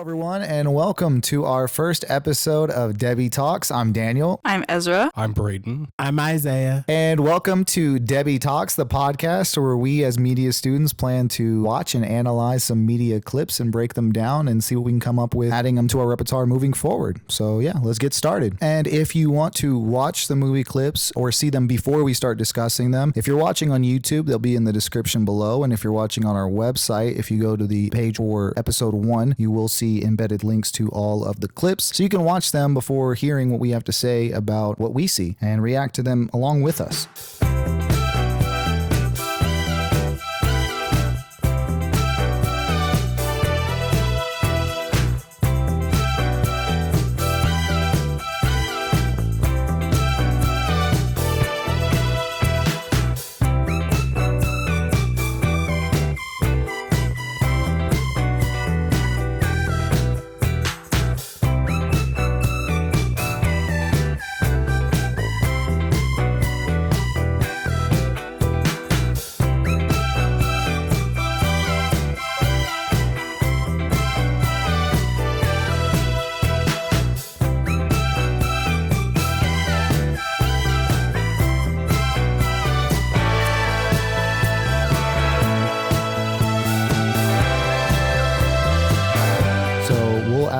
everyone, and welcome to our first episode of Debi Talks. I'm Daniel. I'm Ezra. I'm Braden. I'm Isaiah. And welcome to Debi Talks, the podcast where we as media students plan to watch and analyze some media clips and break them down and see what we can come up with, adding them to our repertoire moving forward. So yeah, let's get started. And if you want to watch the movie clips or see them before we start discussing them, if you're watching on YouTube, they'll be in the description below. And if you're watching on our website, if you go to the page for episode 1, you will see embedded links to all of the clips so you can watch them before hearing what we have to say about what we see and react to them along with us.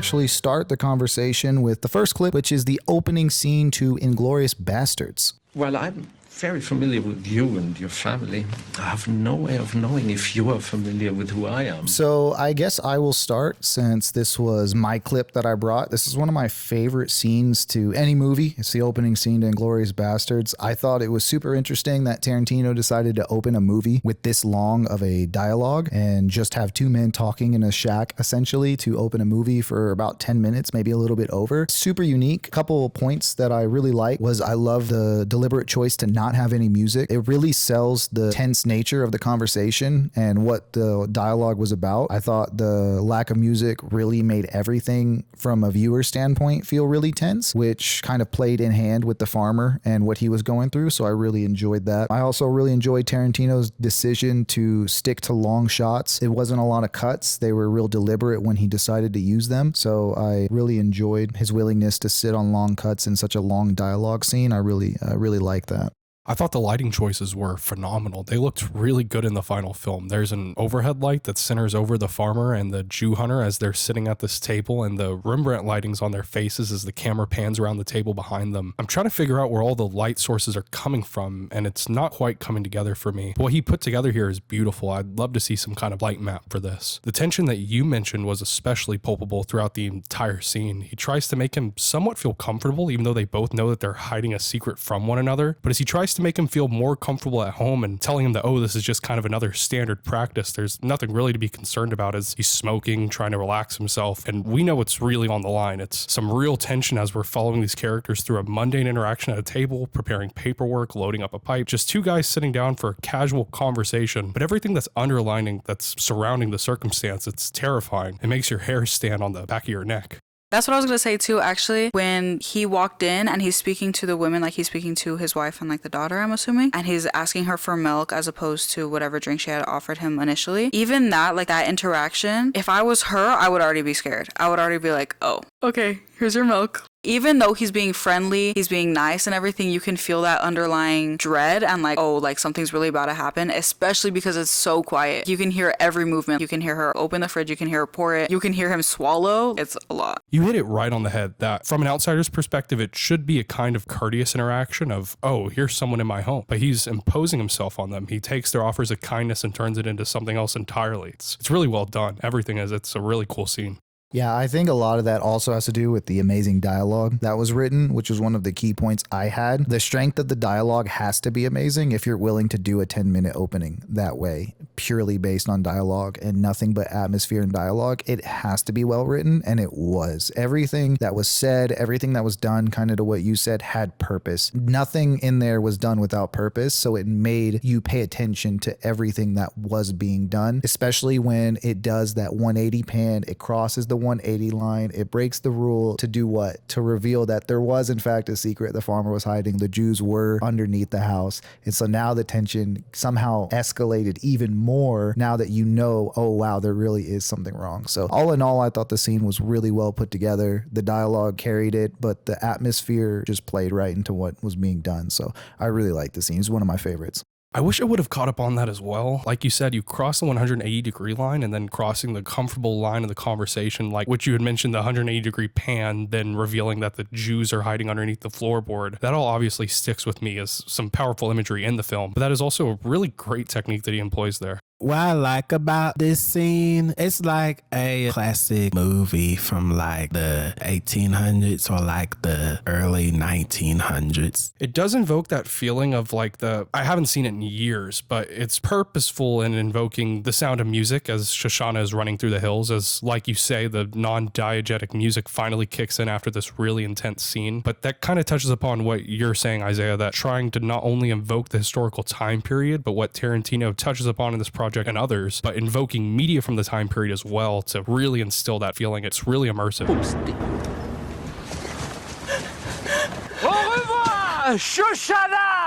Actually start the conversation with the first clip, which is the opening scene to Inglorious Bastards. Well, I'm very familiar with you and your family. I have no way of knowing if you are familiar with who I am. So I guess I will start since this was my clip that I brought. This is one of my favorite scenes to any movie. It's the opening scene to Inglorious Bastards. I thought it was super interesting that Tarantino decided to open a movie with this long of a dialogue and just have two men talking in a shack essentially to open a movie for about 10 minutes, maybe a little bit over. Super unique. A couple of points that I really like was I love the deliberate choice to not have any music. It really sells the tense nature of the conversation and what the dialogue was about. I thought the lack of music really made everything from a viewer standpoint feel really tense, which kind of played in hand with the farmer and what he was going through. So I really enjoyed that. I also really enjoyed Tarantino's decision to stick to long shots. It wasn't a lot of cuts. They were real deliberate when he decided to use them. So I really enjoyed his willingness to sit on long cuts in such a long dialogue scene. I really like that. I thought the lighting choices were phenomenal. They looked really good in the final film. There's an overhead light that centers over the farmer and the Jew hunter as they're sitting at this table, and the Rembrandt lightings on their faces as the camera pans around the table behind them. I'm trying to figure out where all the light sources are coming from, and it's not quite coming together for me. What he put together here is beautiful. I'd love to see some kind of light map for this. The tension that you mentioned was especially palpable throughout the entire scene. He tries to make him somewhat feel comfortable, even though they both know that they're hiding a secret from one another. But as he tries to make him feel more comfortable at home and telling him that, oh, this is just kind of another standard practice, there's nothing really to be concerned about as he's smoking, trying to relax himself. And we know what's really on the line. It's some real tension as we're following these characters through a mundane interaction at a table, preparing paperwork, loading up a pipe, just two guys sitting down for a casual conversation. But everything that's underlining, that's surrounding the circumstance, it's terrifying. It makes your hair stand on the back of your neck. That's what I was going to say too, actually. When he walked in and he's speaking to the women, like he's speaking to his wife and like the daughter, I'm assuming, and he's asking her for milk as opposed to whatever drink she had offered him initially. Even that, like that interaction, if I was her, I would already be scared. I would already be like, oh, okay, here's your milk. Even though he's being friendly, he's being nice and everything, you can feel that underlying dread and like, oh, like something's really about to happen, especially because it's so quiet. You can hear every movement. You can hear her open the fridge. You can hear her pour it. You can hear him swallow. It's a lot. You hit it right on the head that from an outsider's perspective, it should be a kind of courteous interaction of, oh, here's someone in my home. But he's imposing himself on them. He takes their offers of kindness and turns it into something else entirely. It's really well done. Everything is. It's a really cool scene. Yeah, I think a lot of that also has to do with the amazing dialogue that was written, which was one of the key points I had. The strength of the dialogue has to be amazing if you're willing to do a 10-minute opening that way, purely based on dialogue and nothing but atmosphere and dialogue. It has to be well written, and it was. Everything that was said, everything that was done, kind of to what you said, had purpose. Nothing in there was done without purpose, so it made you pay attention to everything that was being done, especially when it does that 180 pan, it crosses the 180 line. It breaks the rule to do what? To reveal that there was in fact a secret the farmer was hiding. The Jews were underneath the house. And so now the tension somehow escalated even more now that you know, oh wow, there really is something wrong. So all in all, I thought the scene was really well put together. The dialogue carried it, but the atmosphere just played right into what was being done. So I really like the scene. It's one of my favorites. I wish I would have caught up on that as well. Like you said, you cross the 180-degree line and then crossing the comfortable line of the conversation, like which you had mentioned, the 180-degree pan, then revealing that the Jews are hiding underneath the floorboard. That all obviously sticks with me as some powerful imagery in the film, but that is also a really great technique that he employs there. What I like about this scene, it's like a classic movie from like the 1800s or like the early 1900s. It does invoke that feeling of like I haven't seen it in years, but it's purposeful in invoking the sound of music as Shoshana is running through the hills, as like you say, the non-diegetic music finally kicks in after this really intense scene. But that kind of touches upon what you're saying, Isaiah, that trying to not only invoke the historical time period, but what Tarantino touches upon in this project and others, but invoking media from the time period as well to really instill that feeling. It's really immersive.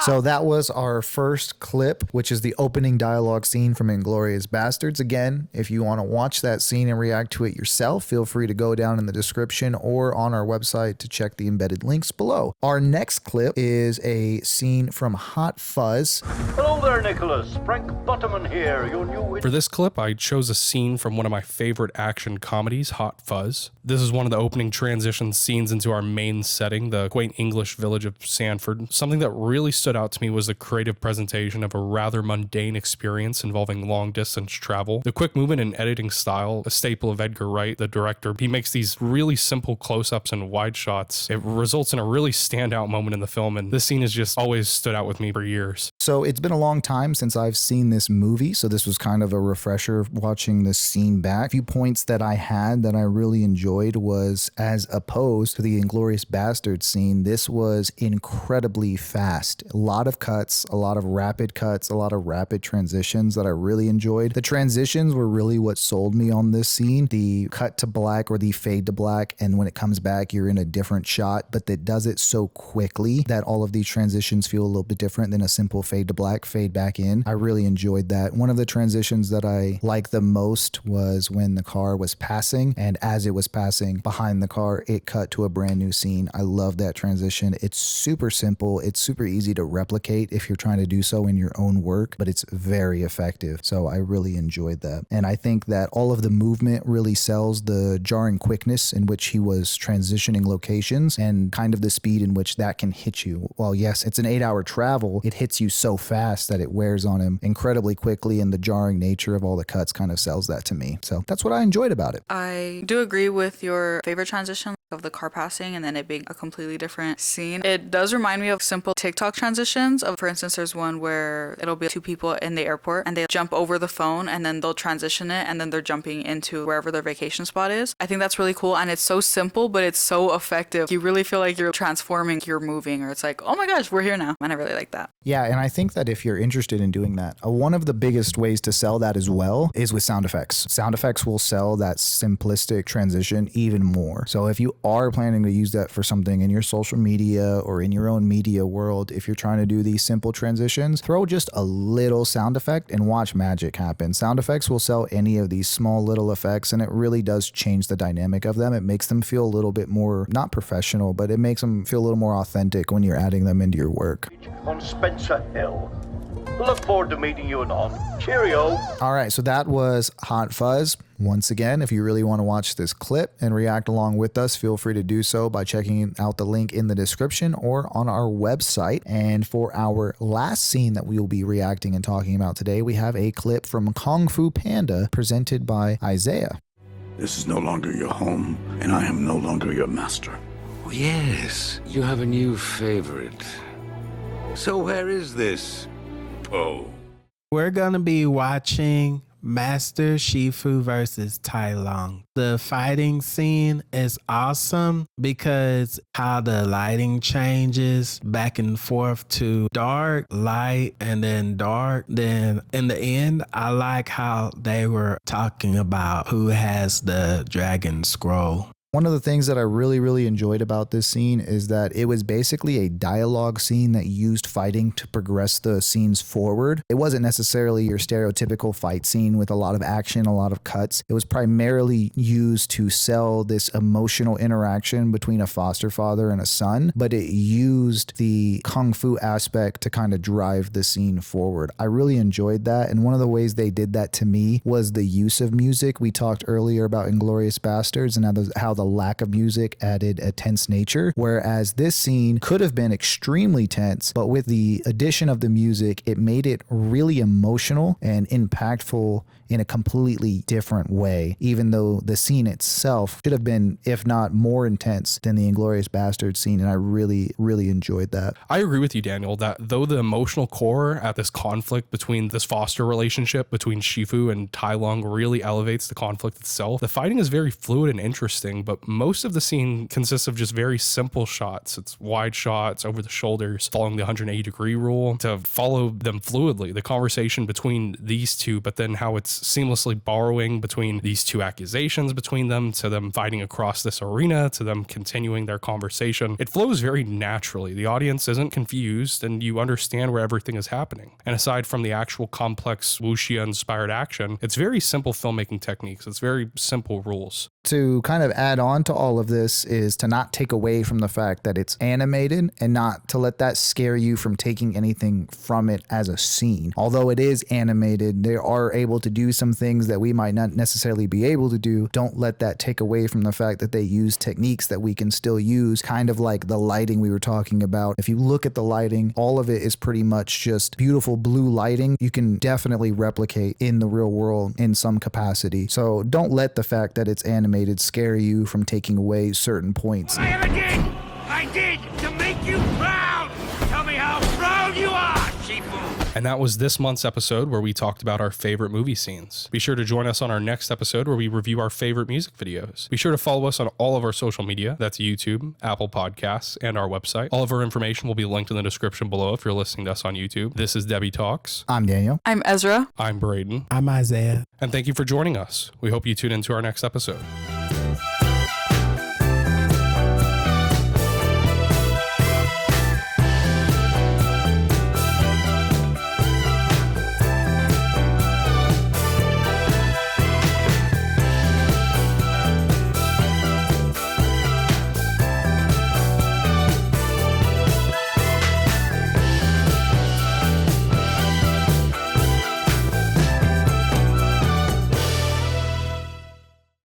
So that was our first clip, which is the opening dialogue scene from Inglorious Bastards. Again, if you want to watch that scene and react to it yourself, feel free to go down in the description or on our website to check the embedded links below. Our next clip is a scene from Hot Fuzz. Hello there, Nicholas. Frank Butterman here, your new... For this clip, I chose a scene from one of my favorite action comedies, Hot Fuzz. This is one of the opening transition scenes into our main setting, the quaint English village of Sanford. Something that really stood out to me was the creative presentation of a rather mundane experience involving long distance travel. The quick movement and editing style, a staple of Edgar Wright, the director. He makes these really simple close-ups and wide shots. It results in a really standout moment in the film, and this scene has just always stood out with me for years. So it's been a long time since I've seen this movie, so this was kind of a refresher watching this scene back. A few points that I had that I really enjoyed was, as opposed to the Inglorious Bastards scene, this was incredibly fast. A lot of cuts, a lot of rapid cuts, a lot of rapid transitions that I really enjoyed. The transitions were really what sold me on this scene. The cut to black or the fade to black, and when it comes back, you're in a different shot, but that does it so quickly that all of these transitions feel a little bit different than a simple fade to black, fade back in. I really enjoyed that. One of the transitions that I liked the most was when the car was passing, and as it was passing behind the car, it cut to a brand new scene. I love that transition. It's super simple. It's super easy to replicate if you're trying to do so in your own work, but it's very effective. So I really enjoyed that. And I think that all of the movement really sells the jarring quickness in which he was transitioning locations and kind of the speed in which that can hit you. While yes, it's an 8-hour travel, it hits you so fast that it wears on him incredibly quickly, and the jarring nature of all the cuts kind of sells that to me. So that's what I enjoyed about it. I do agree with your favorite transition of the car passing and then it being a completely different scene. It does remind me of simple TikTok transitions. For instance, there's one where it'll be two people in the airport and they jump over the phone and then they'll transition it and then they're jumping into wherever their vacation spot is. I think that's really cool, and it's so simple, but it's so effective. You really feel like you're transforming, you're moving, or it's like, oh my gosh, we're here now. And I really like that. Yeah, and I think that if you're interested in doing that, one of the biggest ways to sell that as well is with sound effects. Sound effects will sell that simplistic transition even more. So if you are planning to use that for something in your social media or in your own media world, if you're trying to do these simple transitions, throw just a little sound effect and watch magic happen. Sound effects will sell any of these small little effects, and it really does change the dynamic of them. It makes them feel a little bit more, not professional, but it makes them feel a little more authentic when you're adding them into your work. On Spencer Hill. Look forward to meeting you anon. Cheerio. All right, so that was Hot Fuzz. Once again, if you really want to watch this clip and react along with us, feel free to do so by checking out the link in the description or on our website. And for our last scene that we will be reacting and talking about today, we have a clip from Kung Fu Panda presented by Isaiah. This is no longer your home, and I am no longer your master. Oh, yes, you have a new favorite. So where is this? Oh. We're gonna be watching Master Shifu versus Tai Long. The fighting scene is awesome because how the lighting changes back and forth to dark, light, and then dark. Then in the end, I like how they were talking about who has the dragon scroll. One of the things that I really enjoyed about this scene is that it was basically a dialogue scene that used fighting to progress the scenes forward. It wasn't necessarily your stereotypical fight scene with a lot of action, a lot of cuts. It was primarily used to sell this emotional interaction between a foster father and a son, but it used the kung fu aspect to kind of drive the scene forward. I really enjoyed that, and one of the ways they did that to me was the use of music. We talked earlier about Inglorious Bastards and how the lack of music added a tense nature, whereas this scene could have been extremely tense, but with the addition of the music, it made it really emotional and impactful in a completely different way, even though the scene itself should have been, if not more intense than the Inglorious Bastards scene, and I really enjoyed that. I agree with you, Daniel, that though the emotional core at this conflict between this foster relationship between Shifu and Tai Long really elevates the conflict itself, the fighting is very fluid and interesting, but most of the scene consists of just very simple shots. It's wide shots over the shoulders, following the 180-degree rule to follow them fluidly, the conversation between these two, but then how it's seamlessly borrowing between these two accusations between them, to them fighting across this arena, to them continuing their conversation. It flows very naturally. The audience isn't confused and you understand where everything is happening. And aside from the actual complex wuxia-inspired action, it's very simple filmmaking techniques. It's very simple rules. To kind of add on to all of this is to not take away from the fact that it's animated and not to let that scare you from taking anything from it as a scene. Although it is animated, they are able to do some things that we might not necessarily be able to do. Don't let that take away from the fact that they use techniques that we can still use, kind of like the lighting we were talking about. If you look at the lighting, all of it is pretty much just beautiful blue lighting. You can definitely replicate in the real world in some capacity. So don't let the fact that it's animated scare you from taking away certain points. I did to make you proud. Tell me how proud you are, Shifu. And that was this month's episode where we talked about our favorite movie scenes. Be sure to join us on our next episode where we review our favorite music videos. Be sure to follow us on all of our social media. That's YouTube, Apple Podcasts, and our website. All of our information will be linked in the description below if you're listening to us on YouTube. This is Debi Talks. I'm Daniel. I'm Ezra. I'm Braden. I'm Isaiah. And thank you for joining us. We hope you tune into our next episode.